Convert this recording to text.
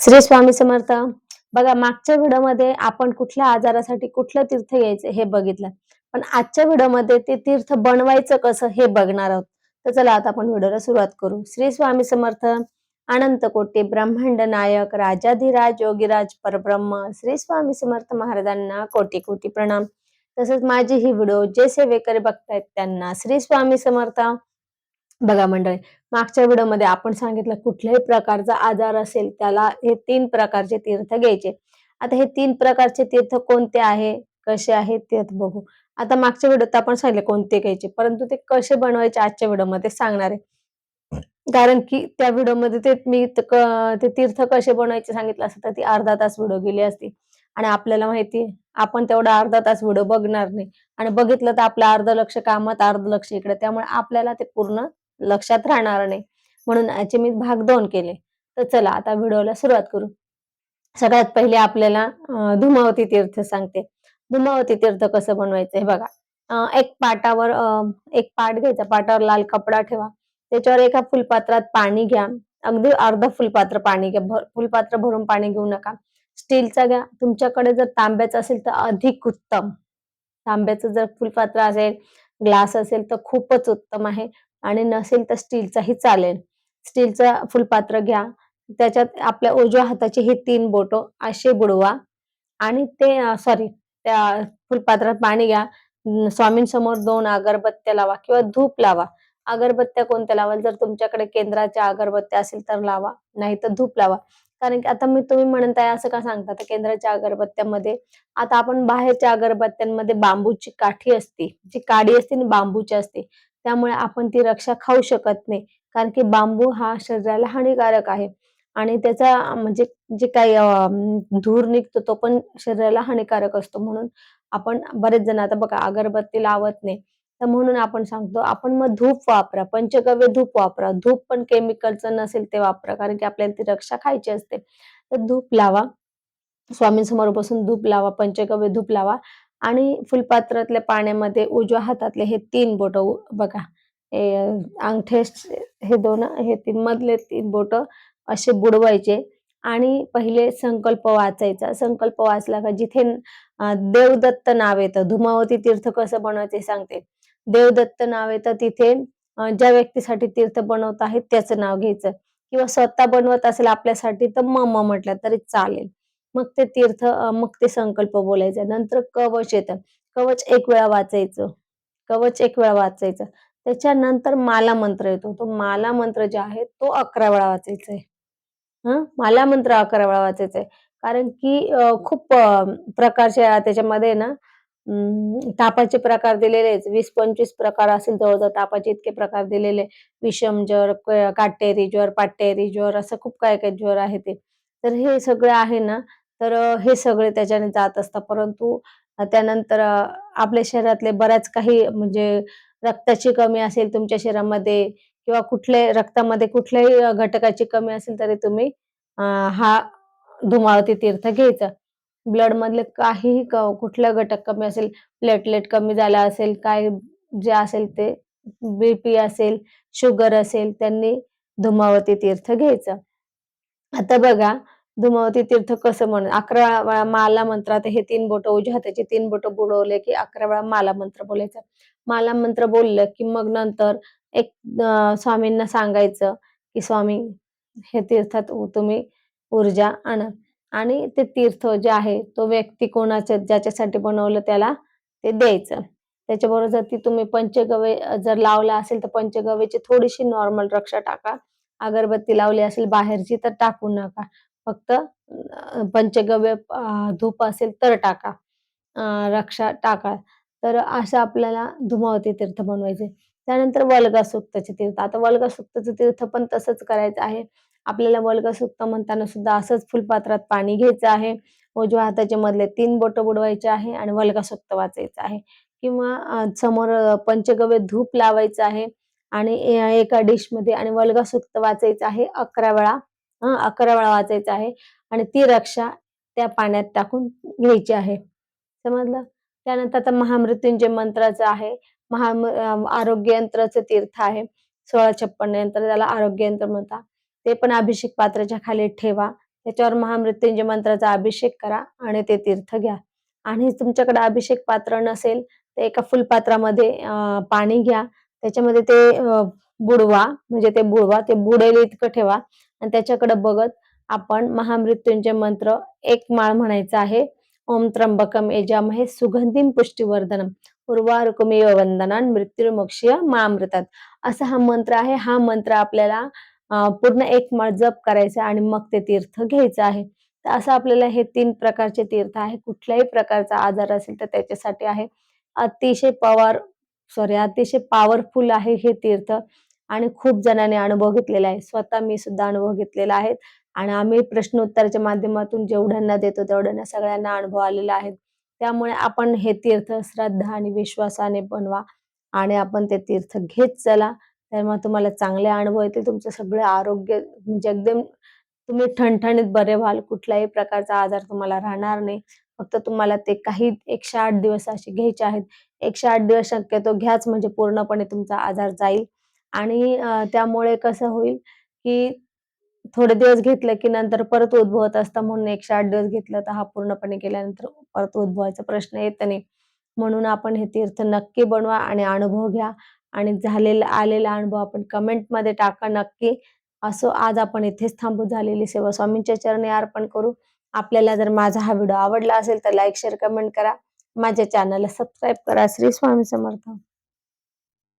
श्री स्वामी समर्थ. बघा, मागच्या व्हिडिओमध्ये आपण कुठल्या आजारासाठी कुठलं तीर्थ घ्यायचं हे बघितलं. पण आजच्या व्हिडिओमध्ये ते तीर्थ बनवायचं कसं हे बघणार आहोत. तर चला आता आपण व्हिडिओला सुरुवात करू. श्री स्वामी समर्थ. अनंत कोटी ब्रह्मांड नायक राजाधिराज योगीराज परब्रह्म श्री स्वामी समर्थ महाराजांना कोटी कोटी प्रणाम. तसंच माझी ही व्हिडिओ जे सेवेकरी बघतायत त्यांना श्री स्वामी समर्थ. बघा मंडळी, मागच्या व्हिडिओमध्ये आपण सांगितलं कुठल्याही प्रकारचा आजार असेल त्याला हे 3 प्रकारचे तीर्थ घ्यायचे. आता हे 3 प्रकारचे तीर्थ कोणते आहे, कसे आहेत ते बघू. आता मागच्या व्हिडिओत आपण सांगितले कोणते घ्यायचे, परंतु ते कसे बनवायचे आजच्या व्हिडिओमध्ये सांगणार आहे. कारण की त्या व्हिडिओमध्ये ते तीर्थ कसे बनवायचे सांगितलं असतं तर ती अर्धा तास व्हिडिओ गेली असती. आणि आपल्याला माहिती आहे, आपण तेवढा अर्धा तास व्हिडिओ बघणार नाही. आणि बघितलं तर आपलं अर्ध लक्ष कामात, अर्ध लक्ष इकडे. त्यामुळे आपल्याला ते पूर्ण लक्षात राहणार नाही. म्हणून याचे मी भाग 2 केले. तर चला आता व्हिडिओला सुरुवात करू. सगळ्यात पहिले आपल्याला धूमावती तीर्थ सांगते. धूमावती तीर्थ कसं बनवायचं हे बघा. एक पाटावर एक पाट घ्यायचा. पाटावर लाल कपडा ठेवा. त्याच्यावर एका फुलपात्रात पाणी घ्या. अगदी अर्ध फुलपात्र पाणी घ्या. फुलपात्र भरून पाणी घेऊ नका. स्टीलचा घ्या. तुमच्याकडे जर तांब्याचं असेल तर अधिक उत्तम. तांब्याचं जर फुलपात्र असेल, ग्लास असेल तर खूपच उत्तम आहे. आणि नसेल तर स्टीलचाही चालेल. स्टीलचा फुलपात्र घ्या. त्याच्यात आपल्या उजव्या हाताची ही 3 बोटं अशी बुडवा आणि त्या फुलपात्रात पाणी घ्या. स्वामींसमोर 2 अगरबत्त्या लावा किंवा धूप लावा. अगरबत्त्या कोणत्या लावाल? जर तुमच्याकडे केंद्राच्या अगरबत्त्या असेल तर लावा, नाहीतर धूप लावा. कारण की आता तुम्ही म्हणत आहे असं का सांगता? तर केंद्राच्या अगरबत्त्यामध्ये आता आपण बाहेरच्या अगरबत्त्यांमध्ये बांबूची काठी असते, जी काडी असते ना बांबूची असते. त्यामुळे आपण ती रक्षा खाऊ शकत नाही. कारण की बांबू हा शरीराला हानिकारक आहे आणि त्याचा म्हणजे जे काही धूर निघतो तो पण शरीराला हानिकारक असतो. म्हणून आपण बरेच जण आता बघा अगरबत्ती लावत नाही. तर म्हणून आपण सांगतो आपण मग धूप वापरा, पंचगव्य धूप वापरा. धूप पण केमिकलचं नसेल ते वापरा, कारण की आपल्याला ती रक्षा खायची असते. तर धूप लावा. स्वामींसमोर बसून धूप लावा, पंचगव्य धूप लावा आणि फुलपात्रातल्या पाण्यामध्ये उजव्या हातातले हे 3 बोटं बघा, हे अंगठे हे 2 हे 3 मधले 3 बोटं असे बुडवायचे आणि पहिले संकल्प वाचायचा. संकल्प वाचला का जिथे देवदत्त नाव येतं. धूमावती तीर्थ कसं बनवायचं सांगते. देवदत्त नाव येतं तिथे ज्या व्यक्तीसाठी तीर्थ बनवत आहेत त्याचं नाव घ्यायचं किंवा स्वतः बनवत असेल आपल्यासाठी तर मम म्हटलं तरी चालेल. मग ते तीर्थ मग ते संकल्प बोलायचा. नंतर कवच येतं. कवच 1 वेळा वाचायचं. कवच 1 वेळा वाचायचं. त्याच्यानंतर माला मंत्र येतो. तो माला मंत्र जे आहे तो 11 वेळा वाचायचा आहे. माला मंत्र 11 वेळा वाचायचा आहे. कारण की खूप प्रकारचे त्याच्यामध्ये ना तापाचे प्रकार दिलेले आहेत. 20-25 प्रकार असेल जवळ-जवळ तापाचे इतके प्रकार दिलेले. विषम ज्वर, काटेरी ज्वर, पाटेरी ज्वर असं खूप काही-काही ज्वर आहे ते. तर हे सगळं आहे ना, तर हे सगळे त्याच्याने जात असतात. परंतु त्यानंतर आपल्या शरीरातले बऱ्याच काही म्हणजे रक्ताची कमी असेल तुमच्या शरीरामध्ये किंवा रक्तामध्ये कुठल्याही घटकाची कमी असेल तरी तुम्ही हा धुमावती तीर्थ घ्यायचा. ब्लड मधले काहीही कुठला घटक कमी असेल, प्लेटलेट कमी झाला असेल, काय जे असेल ते बीपी असेल, शुगर असेल, त्यांनी धुमावती तीर्थ घ्यायचं. आता बघा, धुमावती तीर्थ कसं 11 वेळा माला मंत्रात हे 3 बोटं उजव्या हाताची 3 बोटं बुडवले की 11 वेळा माला मंत्र बोलायचा. माला मंत्र बोललं की मग नंतर एक स्वामींना सांगायचं की स्वामी हे तीर्थात तुम्ही ऊर्जा आणा आणि ते तीर्थ जे आहे तो व्यक्ती ज्याच्यासाठी बनवलं त्याला ते द्यायचं. त्याच्याबरोबर जर तुम्ही पंचगव्य जर लावला असेल तर पंचगव्याची थोडीशी नॉर्मल रक्षा टाका. अगरबत्ती लावली असेल बाहेरची तर टाकू नका. फक्त पंचगव्य धूप असेल तर टाका. रक्षा टाका. तर असं आपल्याला धुमावती तीर्थ बनवायचे. त्यानंतर वल्गा सूक्ताचे तीर्थ. आता वल्गा सूक्ताचं तीर्थ पण तसंच करायचं आहे. आपल्याला वल्गा सूक्त म्हणताना सुद्धा असंच फुलपात्रात पाणी घ्यायचं आहे. उजव्या हाताचे मधले 3 बोटं बुडवायचे आहे आणि वल्गा सूक्त वाचायचं आहे किंवा समोर पंचगव्य धूप लावायचं आहे आणि एका डिशमध्ये आणि वल्गा सूक्त वाचायचं आहे 11 वेळा. 11 वेळा वाचायचं आहे आणि ती रक्षा त्या पाण्यात टाकून घ्यायची आहे. समजलं? त्यानंतर आता महामृत्युंजय मंत्राचं आहे. आरोग्य यंत्राचं तीर्थ आहे. 1656 यंत्र त्याला आरोग्य यंत्र म्हणतात. ते पण अभिषेक पात्राच्या खाली ठेवा. त्याच्यावर महामृत्युंजय मंत्राचा अभिषेक करा आणि ते तीर्थ घ्या. आणि तुमच्याकडे अभिषेक पात्र नसेल तर एका फुलपात्रामध्ये पाणी घ्या. त्याच्यामध्ये ते बुडवा, म्हणजे ते बुडेल इतकं ठेवा आणि त्याच्याकडे बघत आपण महामृत्युंजय मंत्र 1 माळ म्हणायचा आहे. ओम त्र्यंबकम यजामहे सुगंधिम पुष्टिवर्धनम उर्वारुकमिव वंदनान मृत्युर्मुक्षीय मामृतात. असा हा मंत्र आहे. हा मंत्र आपल्याला पूर्ण 1 माळ जप करायचा आणि मग ते तीर्थ घ्यायचं आहे. तर असं आपल्याला हे 3 प्रकारचे तीर्थ आहे. कुठल्याही प्रकारचा आजार असेल तर त्याच्यासाठी आहे. अतिशय अतिशय पॉवरफुल आहे हे तीर्थ आणि खूप जणांनी अनुभव घेतलेला आहे. स्वतः मी सुद्धा अनुभव घेतलेला आहे आणि आम्ही प्रश्नोत्तराच्या माध्यमातून जेवढ्यांना देतो तेवढ्यांना सगळ्यांना अनुभव आलेला आहे. त्यामुळे आपण हे तीर्थ श्रद्धा आणि विश्वासाने बनवा आणि आपण ते तीर्थ घेत चला. तेव्हा तुम्हाला चांगले अनुभव येतील. तुमचं सगळं आरोग्य म्हणजे एकदम तुम्ही ठणठणीत बरे व्हाल. कुठल्याही प्रकारचा आजार तुम्हाला राहणार नाही. फक्त तुम्हाला ते काही 108 दिवस असे घ्यायचे आहेत. 108 दिवस शक्यतो घ्याच म्हणजे पूर्णपणे तुमचा आजार जाईल आणि त्यामुळे कसं होईल, की थोडे दिवस घेतलं की नंतर परत उद्भवत असतं म्हणून 108 दिवस घेतलं तर हा पूर्णपणे गेल्यानंतर परत उद्भवायचा प्रश्न येत नाही. म्हणून आपण हे तीर्थ नक्की बनवा आणि अनुभव घ्या आणि आलेला अनुभव आपण कमेंटमध्ये टाका नक्की. असो आज आपण इथेच थांबू. झालेली सेवा स्वामींच्या चरणी अर्पण करू. आपल्याला जर माझा हा व्हिडिओ आवडला असेल तर लाईक, शेअर, कमेंट करा. माझ्या चॅनलला सबस्क्राईब करा. श्री स्वामी समर्थ.